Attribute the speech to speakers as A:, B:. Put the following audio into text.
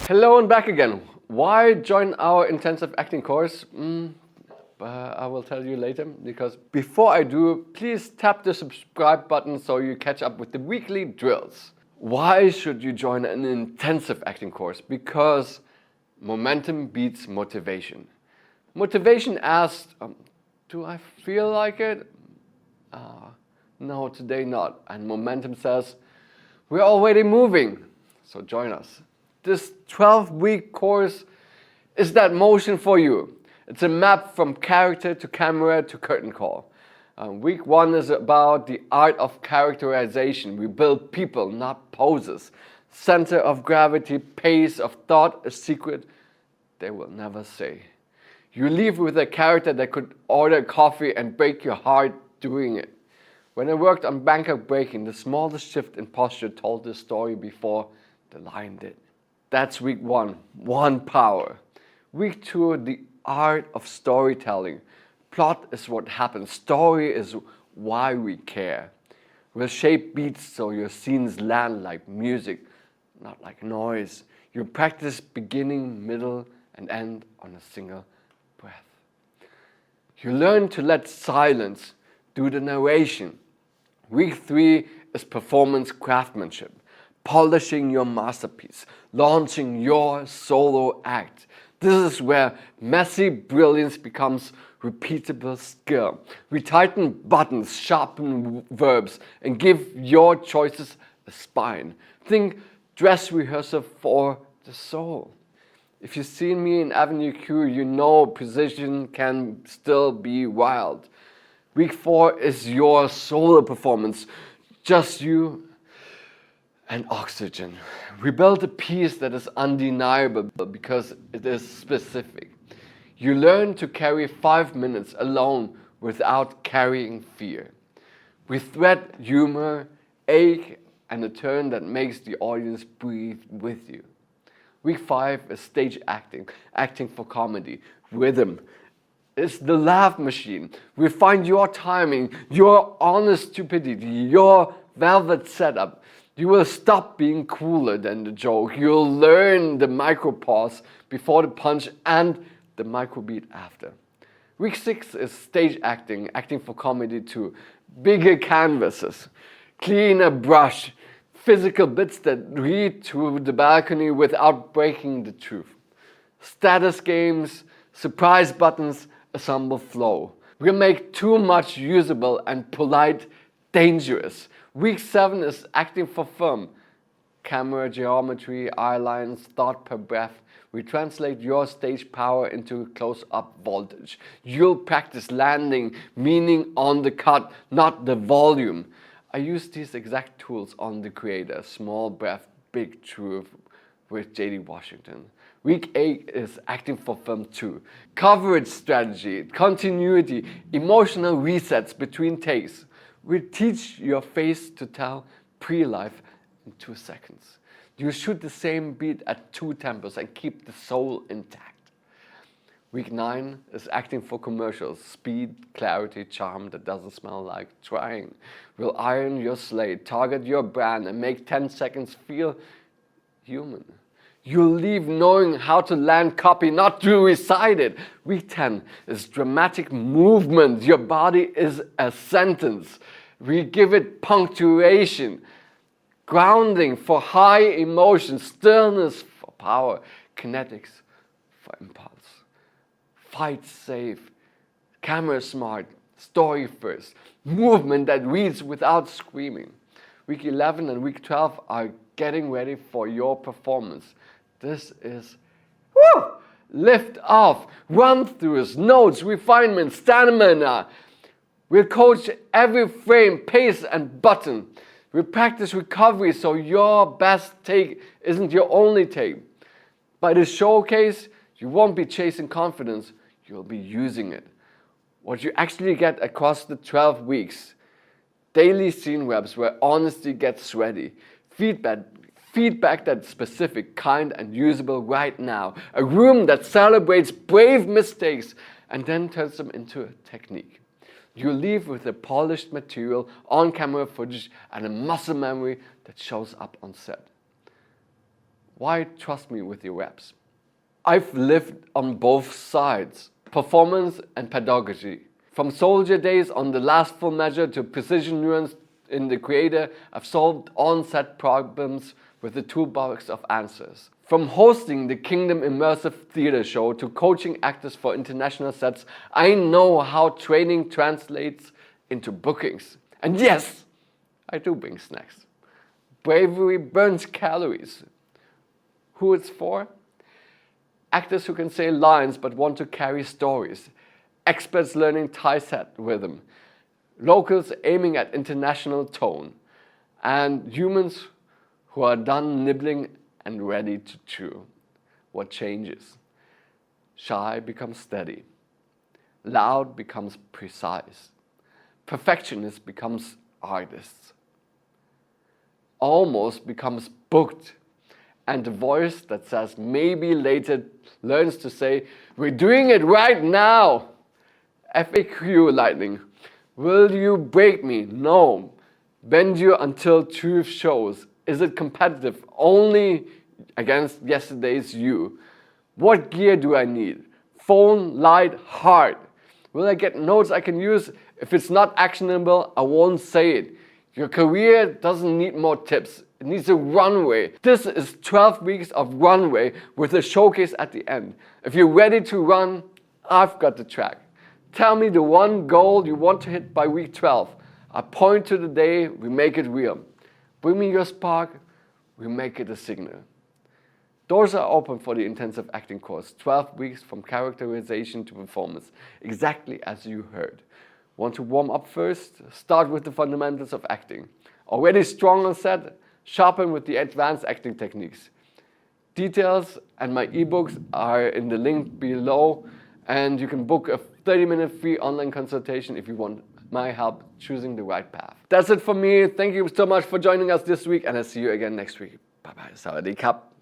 A: Hello and back again. Why join our intensive acting course? I will tell you later, because before I do, please tap the subscribe button so you catch up with the weekly drills. Why should you join an intensive acting course? Because momentum beats motivation. Motivation asks, do I feel like it? No, today not. And momentum says, we're already moving, so join us. This 12-week course is that motion for you. It's a map from character to camera to curtain call. Week 1 is about the art of characterization. We build people, not poses. Center of gravity, pace of thought, a secret they will never say. You leave with a character that could order coffee and break your heart doing it. When I worked on Bangkok Breaking, the smallest shift in posture told the story before the line did. That's week 1, one power. Week 2, the art of storytelling. Plot is what happens. Story is why we care. We'll shape beats so your scenes land like music, not like noise. You practice beginning, middle, and end on a single breath. You learn to let silence do the narration. Week 3 is performance craftsmanship. Polishing your masterpiece, launching your solo act. This is where messy brilliance becomes repeatable skill. We tighten buttons, sharpen verbs, and give your choices a spine. Think dress rehearsal for the soul. If you've seen me in Avenue Q, you know precision can still be wild. Week 4 is your solo performance, just you and oxygen. We build a piece that is undeniable because it is specific. You learn to carry 5 minutes alone without carrying fear. We thread humor, ache, and a turn that makes the audience breathe with you. Week 5 is stage acting, acting for comedy, rhythm. It's the laugh machine. We find your timing, your honest stupidity, your velvet setup. You will stop being cooler than the joke. You'll learn the micro pause before the punch and the micro beat after. Week 6 is stage acting, acting for comedy too. Bigger canvases, cleaner brush, physical bits that read to the balcony without breaking the truth. Status games, surprise buttons, ensemble flow. We make too much usable and polite dangerous. Week 7 is acting for film. Camera, geometry, eye lines, thought per breath. We translate your stage power into close-up voltage. You'll practice landing, meaning on the cut, not the volume. I use these exact tools on The Creator, Small Breath, Big Truth with J.D. Washington. Week 8 is acting for film too. Coverage strategy, continuity, emotional resets between takes. We teach your face to tell pre-life in 2 seconds. You shoot the same beat at 2 tempos and keep the soul intact. Week 9 is acting for commercials. Speed, clarity, charm that doesn't smell like trying. We'll iron your slate, target your brand, and make 10 seconds feel human. You'll leave knowing how to land copy, not to recite it. Week 10 is dramatic movement. Your body is a sentence. We give it punctuation, grounding for high emotion, stillness for power, kinetics for impulse. Fight safe, camera smart, story first, movement that reads without screaming. Week 11 and week 12 are getting ready for your performance. This is lift off, run-throughs, notes, refinements, stamina. We'll coach every frame, pace, and button. We practice recovery so your best take isn't your only take. By the showcase, you won't be chasing confidence, you'll be using it. What you actually get across the 12 weeks. Daily scene reps where honesty gets ready. Feedback that's specific, kind, and usable right now. A room that celebrates brave mistakes and then turns them into a technique. You leave with a polished material, on-camera footage, and a muscle memory that shows up on set. Why trust me with your reps? I've lived on both sides, performance and pedagogy. From soldier days on The Last Full Measure to precision nuance in The Creator, I've solved on-set problems with a toolbox of answers. From hosting the Kingdom Immersive Theater Show to coaching actors for international sets, I know how training translates into bookings. And yes, I do bring snacks. Bravery burns calories. Who it's for? Actors who can say lines but want to carry stories. Experts learning Thai set rhythm. Locals aiming at international tone. And humans who are done nibbling and ready to chew. What changes? Shy becomes steady. Loud becomes precise. Perfectionist becomes artist. Almost becomes booked. And the voice that says maybe later learns to say, we're doing it right now. FAQ lightning. Will you break me? No. Bend you until truth shows. Is it competitive only against yesterday's you? What gear do I need? Phone, light, hard. Will I get notes I can use? If it's not actionable, I won't say it. Your career doesn't need more tips. It needs a runway. This is 12 weeks of runway with a showcase at the end. If you're ready to run, I've got the track. Tell me the one goal you want to hit by week 12. I point to the day, we make it real. Bring me your spark, we make it a signal. Doors are open for the intensive acting course, 12 weeks from characterization to performance, exactly as you heard. Want to warm up first? Start with the fundamentals of acting. Already strong on set? Sharpen with the advanced acting techniques. Details and my ebooks are in the link below, and you can book a 30-minute free online consultation if you want my help choosing the right path. That's it for me. Thank you so much for joining us this week, and I'll see you again next week. Bye bye. Sawadee Kap.